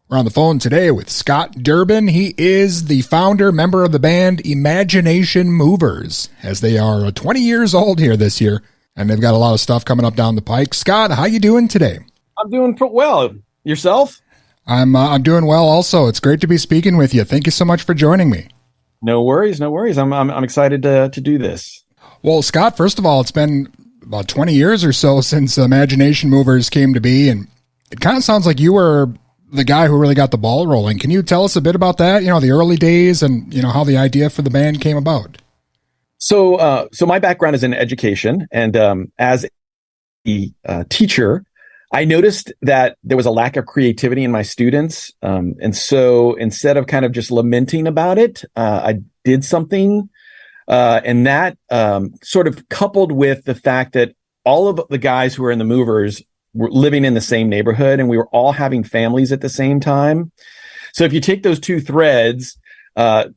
We're on the phone today with Scott Durbin. He is the founder, member of the band Imagination Movers, as they are 20 years old here this year, and they've got a lot of stuff coming up down the pike. Scott, how you doing today? I'm doing well. Yourself? I'm doing well also. It's great to be speaking with you. Thank you so much for joining me. No worries. I'm excited to do this. Well, Scott, first of all, it's been about 20 years or so since Imagination Movers came to be, and it kind of sounds like you were the guy who really got the ball rolling. Can you tell us a bit about that? The early days and, how the idea for the band came about. So my background is in education, and as a teacher, I noticed that there was a lack of creativity in my students. And so instead of kind of just lamenting about it, I did something. And that sort of coupled with the fact that all of the guys who were in the Movers were living in the same neighborhood, and we were all having families at the same time. So if you take those two threads,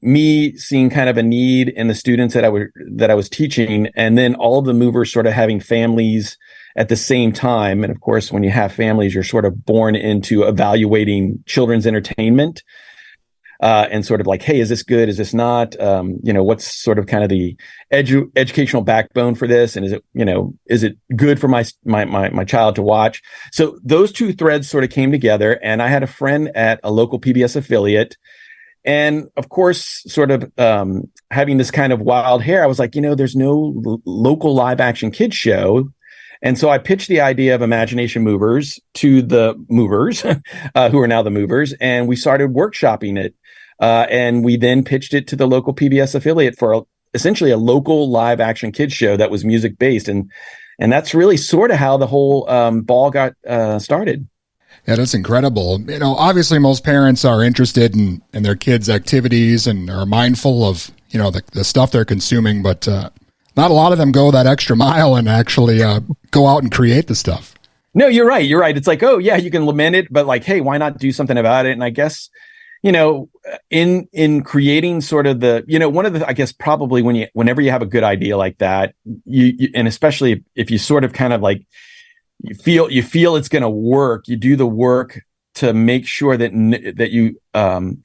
me seeing kind of a need in the students that I was teaching, and then all of the Movers sort of having families at the same time. And of course, when you have families, you're sort of born into evaluating children's entertainment. And sort of like, hey, is this good? Is this not? What's sort of kind of the educational backbone for this? And is it good for my child to watch? So those two threads sort of came together, and I had a friend at a local PBS affiliate. And of course, sort of having this kind of wild hair, I was like, there's no local live action kids show. And so I pitched the idea of Imagination Movers to the Movers, who are now the Movers, and we started workshopping it. And we then pitched it to the local PBS affiliate for essentially a local live action kids show that was music based. And that's really sort of how the whole ball got started. Yeah, that's incredible. Obviously most parents are interested in their kids' activities and are mindful of, the stuff they're consuming, but not a lot of them go that extra mile and actually go out and create the stuff. No, you're right. It's like, oh yeah, you can lament it, but like, hey, why not do something about it? And I guess, in creating sort of the, one of the, I guess probably whenever you have a good idea like that, you and especially if you sort of kind of like, you feel it's going to work, you do the work to make sure that you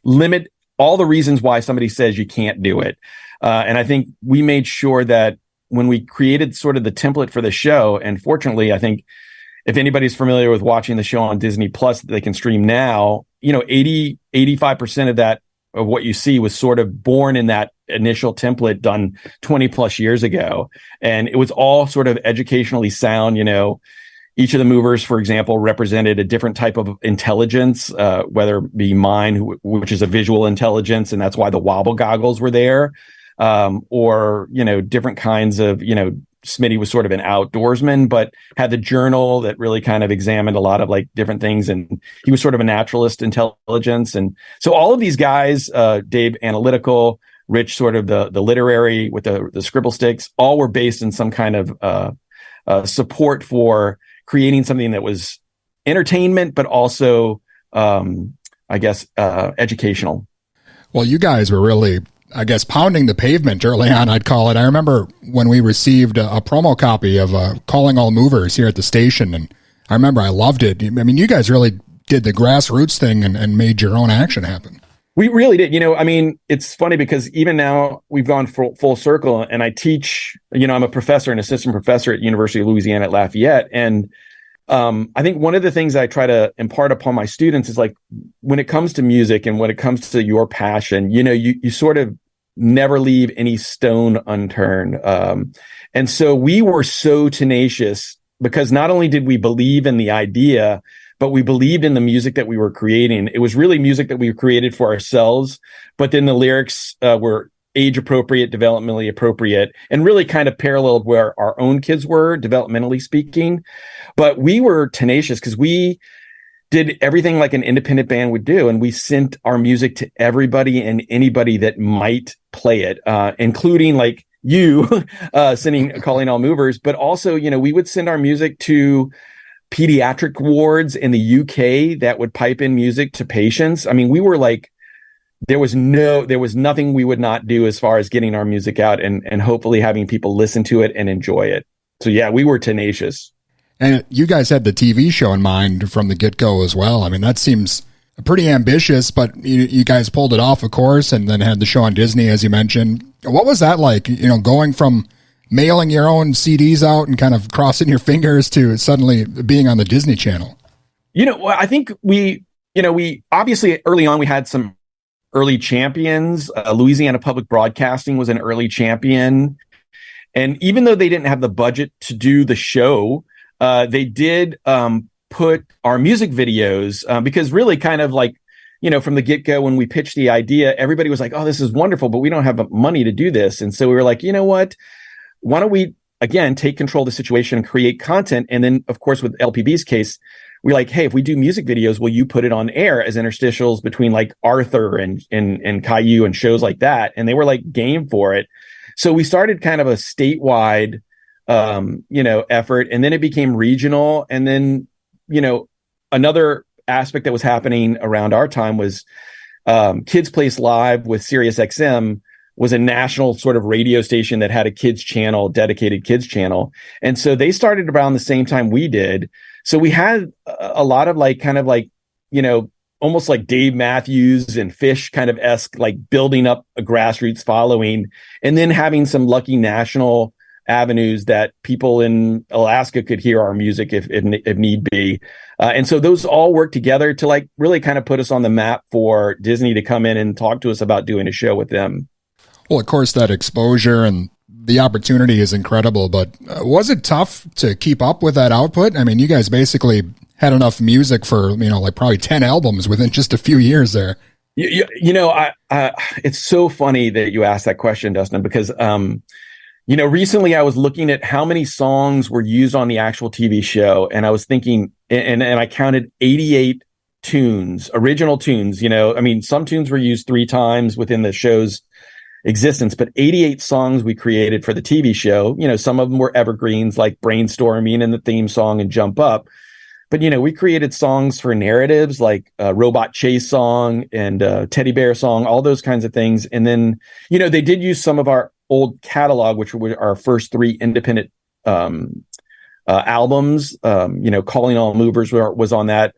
limit all the reasons why somebody says you can't do it. And I think we made sure that when we created sort of the template for the show, and fortunately, I think if anybody's familiar with watching the show on Disney Plus that they can stream now, 85% of what you see was sort of born in that initial template done 20 plus years ago. And it was all sort of educationally sound. Each of the Movers, for example, represented a different type of intelligence, whether it be mine, which is a visual intelligence, and that's why the wobble goggles were there. Or different kinds of, Smitty was sort of an outdoorsman, but had the journal that really kind of examined a lot of like different things. And he was sort of a naturalist intelligence. And so all of these guys, Dave, analytical, Rich, sort of the literary with the scribble sticks, all were based in some kind of support for creating something that was entertainment, but also, educational. Well, you guys were really, I guess, pounding the pavement early on, I'd call it. I remember when we received a promo copy of Calling All Movers here at the station, and I remember I loved it. I mean, you guys really did the grassroots thing and made your own action happen. We really did. It's funny because even now we've gone full circle, and I teach, I'm a professor, an assistant professor at University of Louisiana at Lafayette. And I think one of the things I try to impart upon my students is like, when it comes to music and when it comes to your passion, you sort of never leave any stone unturned. And so we were so tenacious because not only did we believe in the idea, but we believed in the music that we were creating. It was really music that we created for ourselves, but then the lyrics were age appropriate, developmentally appropriate, and really kind of paralleled where our own kids were, developmentally speaking. But we were tenacious because we did everything like an independent band would do. And we sent our music to everybody and anybody that might play it, including like you calling all movers. But also, we would send our music to pediatric wards in the UK that would pipe in music to patients. I mean, we were like, there was nothing we would not do as far as getting our music out and hopefully having people listen to it and enjoy it. So yeah, we were tenacious. And you guys had the TV show in mind from the get-go as well. I mean, that seems pretty ambitious, but you guys pulled it off, of course, and then had the show on Disney, as you mentioned. What was that like, going from mailing your own CDs out and kind of crossing your fingers to suddenly being on the Disney Channel? I think we obviously early on we had some early champions. Louisiana Public Broadcasting was an early champion. And even though they didn't have the budget to do the show, they did put our music videos, because really kind of like, from the get-go when we pitched the idea, everybody was like, oh, this is wonderful, but we don't have money to do this. And so we were like, you know what? Why don't we, again, take control of the situation and create content? And then, of course, with LPB's case, we're like, hey, if we do music videos, will you put it on air as interstitials between like Arthur and Caillou and shows like that? And they were like game for it. So we started kind of a statewide, effort, and then it became regional. And then, another aspect that was happening around our time was Kids Place Live with Sirius XM was a national sort of radio station that had a kids channel, dedicated kids channel. And so they started around the same time we did. So we had a lot of like, kind of like, almost like Dave Matthews and Fish kind of esque, like building up a grassroots following, and then having some lucky national avenues that people in Alaska could hear our music if need be. And so those all work together to like really kind of put us on the map for Disney to come in and talk to us about doing a show with them. Well, of course, that exposure and the opportunity is incredible, but was it tough to keep up with that output? I mean, you guys basically had enough music for, like probably 10 albums within just a few years there. It's so funny that you asked that question, Justin, because, recently I was looking at how many songs were used on the actual TV show. And I was thinking, and I counted 88 tunes, original tunes, some tunes were used 3 times within the show's existence, but 88 songs we created for the TV show. Some of them were evergreens like Brainstorming and the theme song and Jump Up. But, we created songs for narratives like Robot Chase Song and Teddy Bear Song, all those kinds of things. And then, they did use some of our old catalog, which were our first 3 independent albums. Calling All Movers was on that,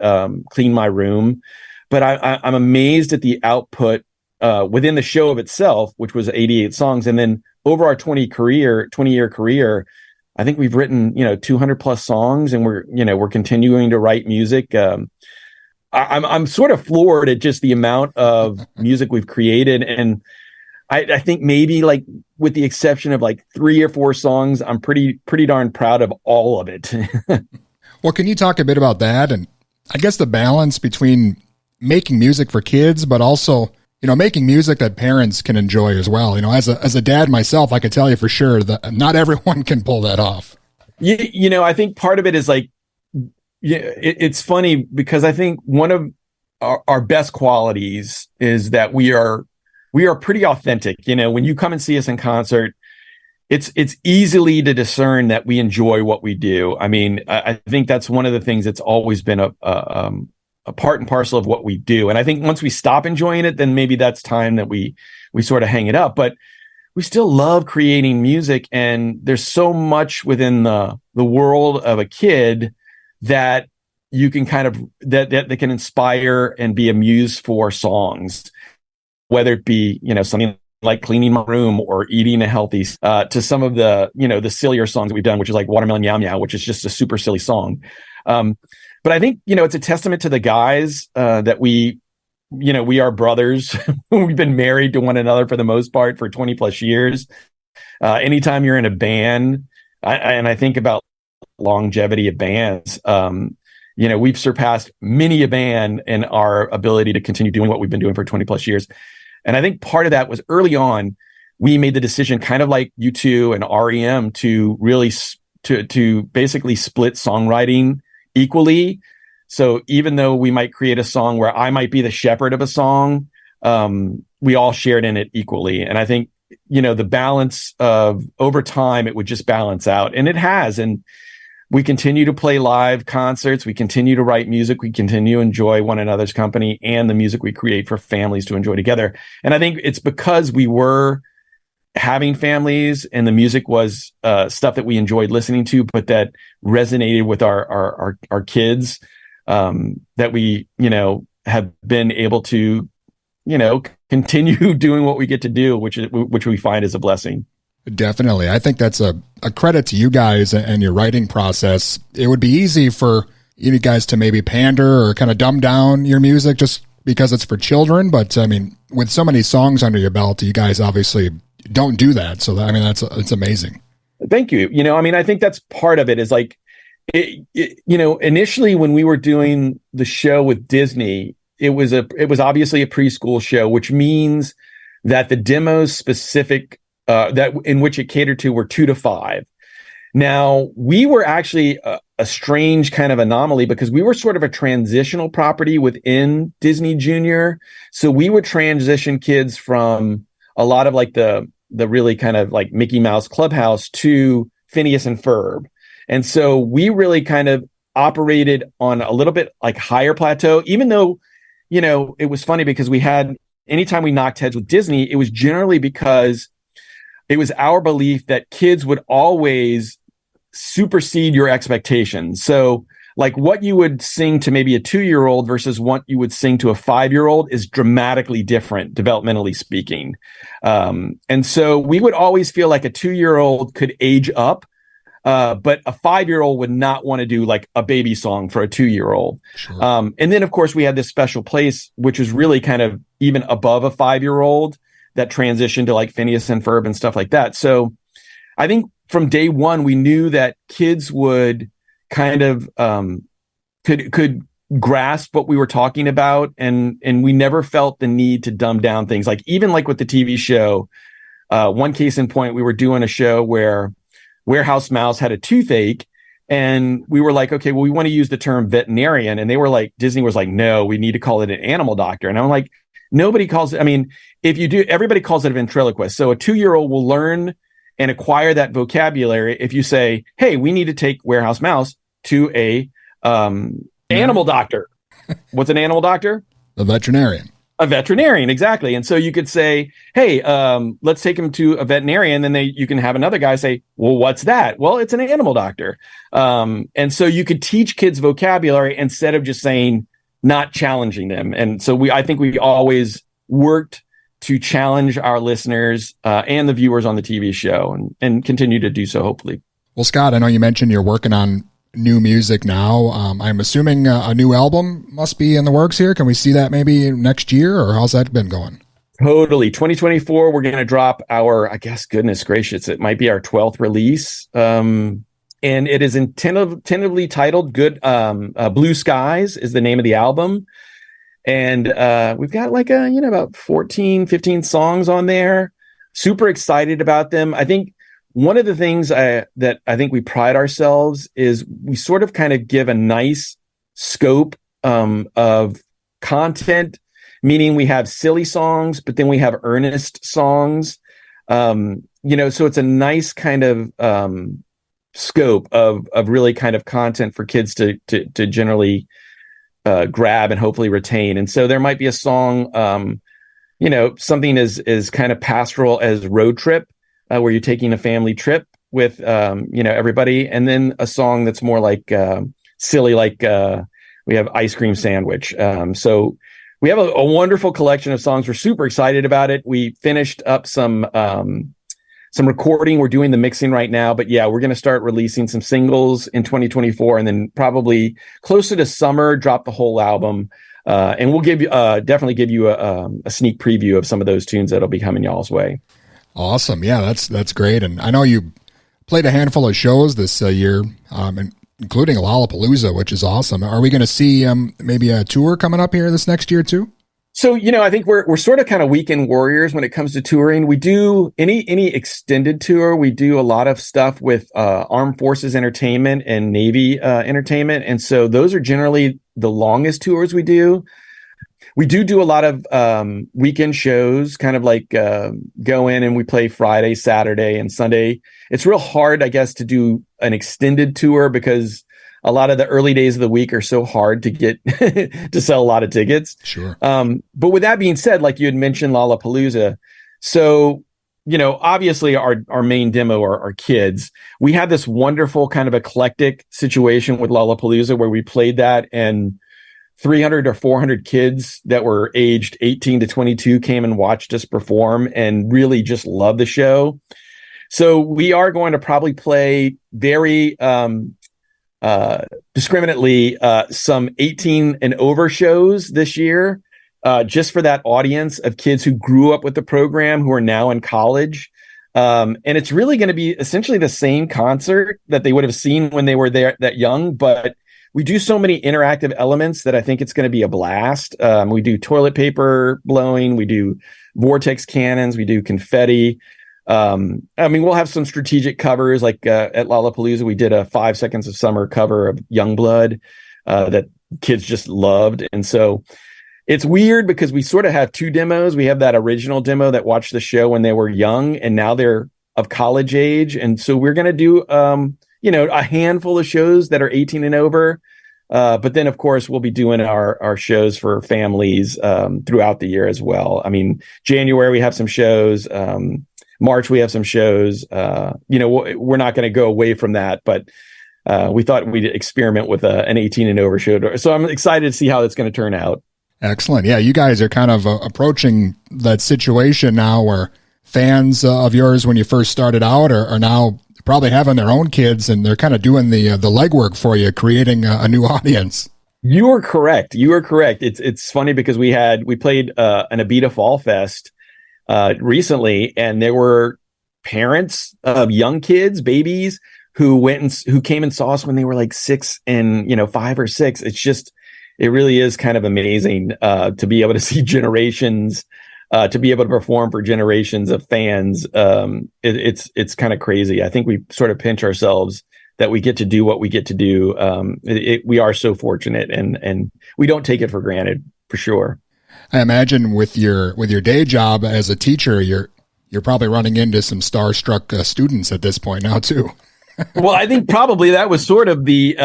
Clean My Room. But I'm amazed at the output within the show of itself, which was 88 songs. And then over our 20-year career, I think we've written, 200 plus songs, and we're continuing to write music. I'm sort of floored at just the amount of music we've created. And I think maybe like with the exception of like 3 or 4 songs, I'm pretty darn proud of all of it. Well, can you talk a bit about that? And I guess the balance between making music for kids, but also making music that parents can enjoy as well. As a dad myself, I can tell you for sure that not everyone can pull that off. I think part of it is like, it's funny because I think one of our best qualities is that we are pretty authentic. When you come and see us in concert, it's easily to discern that we enjoy what we do. I mean, I think that's one of the things that's always been a part and parcel of what we do. And I think once we stop enjoying it, then maybe that's time that we sort of hang it up. But we still love creating music. And there's so much within the world of a kid that you can kind of, that can inspire and be a muse for songs, whether it be, something like Cleaning My Room or Eating a Healthy, to some of the, the sillier songs that we've done, which is like Watermelon Yum Yum, which is just a super silly song. But I think, it's a testament to the guys that we are brothers. We've been married to one another for the most part for 20 plus years. Anytime you're in a band, and I think about longevity of bands, we've surpassed many a band in our ability to continue doing what we've been doing for 20 plus years. And I think part of that was early on, we made the decision, kind of like U2 and REM, to really to basically split songwriting equally. So even though we might create a song where I might be the shepherd of a song, we all shared in it equally. And I think, the balance of over time, it would just balance out, and it has. And we continue to play live concerts. We continue to write music. We continue to enjoy one another's company and the music we create for families to enjoy together. And I think it's because we were having families and the music was stuff that we enjoyed listening to, but that resonated with our kids, that we, have been able to, continue doing what we get to do, which we find is a blessing. Definitely. I think that's a credit to you guys and your writing process. It would be easy for you guys to maybe pander or kind of dumb down your music just because it's for children. But I mean, with so many songs under your belt, you guys obviously don't do that. So it's amazing. Thank you. I think that's part of it is like, initially when we were doing the show with Disney, it was obviously a preschool show, which means that the demos specific that in which it catered to were 2 to 5. Now we were actually a strange kind of anomaly because we were sort of a transitional property within Disney Junior. So we would transition kids from a lot of like the really kind of like Mickey Mouse Clubhouse to Phineas and Ferb. And so we really kind of operated on a little bit like higher plateau, even though, it was funny because anytime we knocked heads with Disney, it was generally because it was our belief that kids would always supersede your expectations. So like what you would sing to maybe a 2-year-old versus what you would sing to a 5-year-old is dramatically different, developmentally speaking. And so we would always feel like a 2-year-old could age up, but a 5-year-old would not want to do like a baby song for a 2-year-old. Sure. And then of course we had this special place, which was really kind of even above a 5-year-old that transitioned to like Phineas and Ferb and stuff like that. So I think from day one, we knew that kids would kind of could grasp what we were talking about. And we never felt the need to dumb down things. Like even like with the TV show, one case in point, we were doing a show where Warehouse Mouse had a toothache. And we were like, okay, well, we want to use the term veterinarian. And they were like, Disney was like, no, we need to call it an animal doctor. And I'm like, nobody calls it. I mean, if you do, everybody calls it a ventriloquist. So a 2-year-old will learn and acquire that vocabulary if you say, hey, we need to take Warehouse Mouse to a animal doctor. What's an animal doctor? A veterinarian. A veterinarian, exactly. And so you could say, hey, let's take him to a veterinarian. Then you can have another guy say, well, what's that? Well, it's an animal doctor. And so you could teach kids vocabulary instead of just saying, not challenging them. And so I think we always worked to challenge our listeners and the viewers on the TV show and continue to do so, hopefully. Well, Scott, I know you mentioned you're working on new music now. I'm assuming a new album must be in the works here. Can we see that maybe next year, or how's that been going? Totally. 2024, we're going to drop our, I guess, goodness gracious, it might be our 12th release. And it is tentatively titled Blue Skies is the name of the album. And we've got like about 14, 15 songs on there. Super excited about them. I think one of the things that I think we pride ourselves is we sort of kind of give a nice scope of content, meaning we have silly songs, but then we have earnest songs. So it's a nice kind of scope of really kind of content for kids to generally grab and hopefully retain. And so there might be a song, something as kind of pastoral as Road Trip, where you're taking a family trip with, everybody. And then a song that's more like silly, like we have Ice Cream Sandwich. So we have a wonderful collection of songs. We're super excited about it. We finished up some recording. We're doing the mixing right now, but yeah, we're going to start releasing some singles in 2024 and then probably closer to summer, drop the whole album. And we'll definitely give you a sneak preview of some of those tunes that'll be coming y'all's way. Awesome. Yeah, that's great. And I know you played a handful of shows this year, including Lollapalooza, which is awesome. Are we going to see maybe a tour coming up here this next year too? So, I think we're sort of kind of weekend warriors when it comes to touring. We do any extended tour. We do a lot of stuff with Armed Forces Entertainment and Navy Entertainment. And so those are generally the longest tours we do. We do a lot of weekend shows, kind of like go in and we play Friday, Saturday, and Sunday. It's real hard, I guess, to do an extended tour because a lot of the early days of the week are so hard to get to sell a lot of tickets. Sure. But with that being said, like you had mentioned Lollapalooza. So, obviously our main demo are kids. We had this wonderful kind of eclectic situation with Lollapalooza where we played that and 300 or 400 kids that were aged 18 to 22 came and watched us perform and really just loved the show. So we are going to probably play very discriminately some 18 and over shows this year, just for that audience of kids who grew up with the program, who are now in college. And it's really going to be essentially the same concert that they would have seen when they were there that young, but we do so many interactive elements that I think it's going to be a blast. We do toilet paper blowing, we do vortex cannons, we do confetti. We'll have some strategic covers, like at Lollapalooza, we did a 5 Seconds of Summer cover of Youngblood that kids just loved. And so it's weird because we sort of have two demos. We have that original demo that watched the show when they were young, and now they're of college age. And so we're going to do, a handful of shows that are 18 and over. But then, of course, we'll be doing our shows for families throughout the year as well. I mean, January, we have some shows. March, we have some shows. We're not going to go away from that, but we thought we'd experiment with an 18 and over show. So I'm excited to see how it's going to turn out. Excellent. Yeah, you guys are kind of approaching that situation now where fans of yours when you first started out are now probably having their own kids, and they're kind of doing the legwork for you, creating a new audience. You are correct. It's funny because we played an Abita Fall Fest recently, and there were parents of young kids, babies, who came and saw us when they were like 6 and 5 or 6. It really is kind of amazing to be able to see generations, to be able to perform for generations of fans. It's kind of crazy. I think we sort of pinch ourselves that we get to do what we get to do. We are so fortunate, and we don't take it for granted, for sure. I imagine with your day job as a teacher, you're probably running into some starstruck students at this point now too. Well, I think probably that was sort of the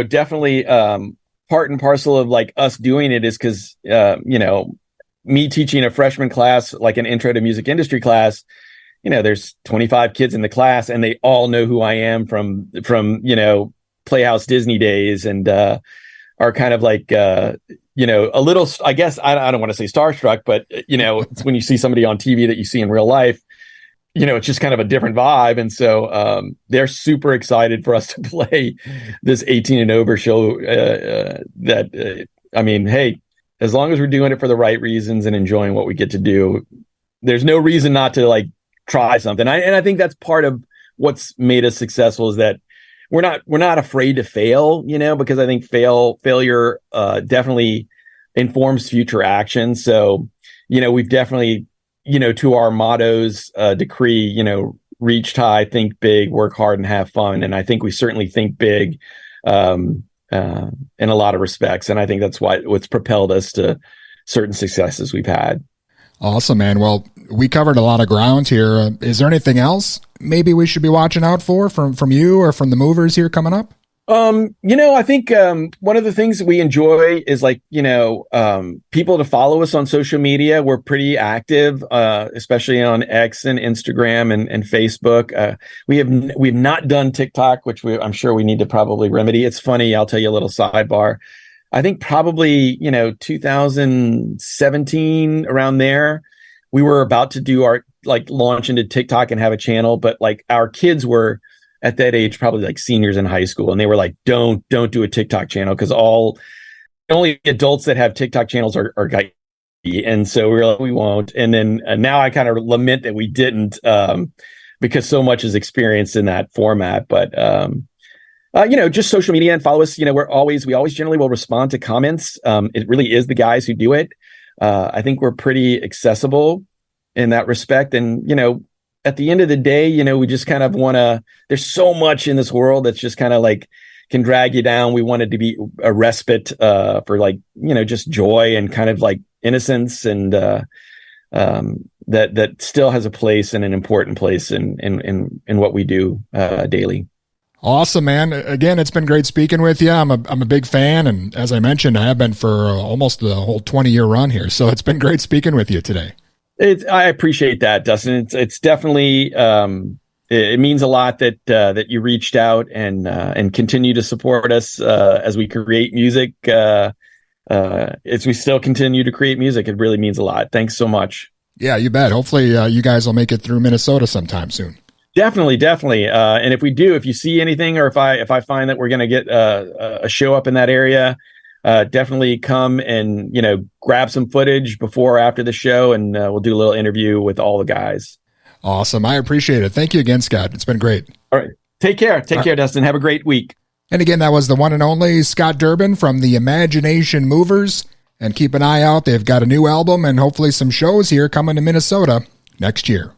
definitely part and parcel of like us doing it, is because me teaching a freshman class, like an intro to music industry class, there's 25 kids in the class, and they all know who I am from Playhouse Disney days, and are kind of like a little, I guess, I don't want to say starstruck, but it's when you see somebody on TV that you see in real life, it's just kind of a different vibe. And so they're super excited for us to play this 18 and over show hey, as long as we're doing it for the right reasons and enjoying what we get to do, there's no reason not to like try something. And I think that's part of what's made us successful, is that we're not afraid to fail, because I think failure definitely informs future action. So, we've definitely, to our mottos, decree, reach high, think big, work hard, and have fun. And I think we certainly think big in a lot of respects. And I think that's what's propelled us to certain successes we've had. Awesome, man. Well, we covered a lot of ground here. Is there anything else maybe we should be watching out for from you or from the movers here coming up? I think one of the things that we enjoy is people to follow us on social media. We're pretty active, especially on X and Instagram and Facebook. We've not done TikTok, which I'm sure we need to probably remedy. It's funny. I'll tell you a little sidebar. I think probably 2017, around there, we were about to do our launch into TikTok and have a channel, but our kids were at that age, probably like seniors in high school. And they were like, don't do a TikTok channel, because only adults that have TikTok channels are guys. And so we were like, we won't. And then now I kind of lament that we didn't, because so much is experienced in that format. But, just social media and follow us. We always generally will respond to comments. It really is the guys who do it. I think we're pretty accessible in that respect. And, at the end of the day, we just kind of want to, there's so much in this world that's just kind of can drag you down. We wanted to be a respite for just joy and kind of innocence, and that still has a place, and an important place in what we do daily. Awesome, man. Again, it's been great speaking with you. I'm a big fan, and as I mentioned, I have been for almost the whole 20-year run here. So it's been great speaking with you today. I appreciate that, Dustin. It's definitely it means a lot that you reached out and continue to support us as we create music as we still continue to create music, it really means a lot. Thanks so much. Yeah, you bet. Hopefully you guys will make it through Minnesota sometime soon. Definitely. And if we do, if you see anything, or if I find that we're going to get a show up in that area, definitely come and, grab some footage before or after the show, and we'll do a little interview with all the guys. Awesome. I appreciate it. Thank you again, Scott. It's been great. All right. Take care. Take care, Justin. Have a great week. And again, that was the one and only Scott Durbin from the Imagination Movers. And keep an eye out. They've got a new album and hopefully some shows here coming to Minnesota next year.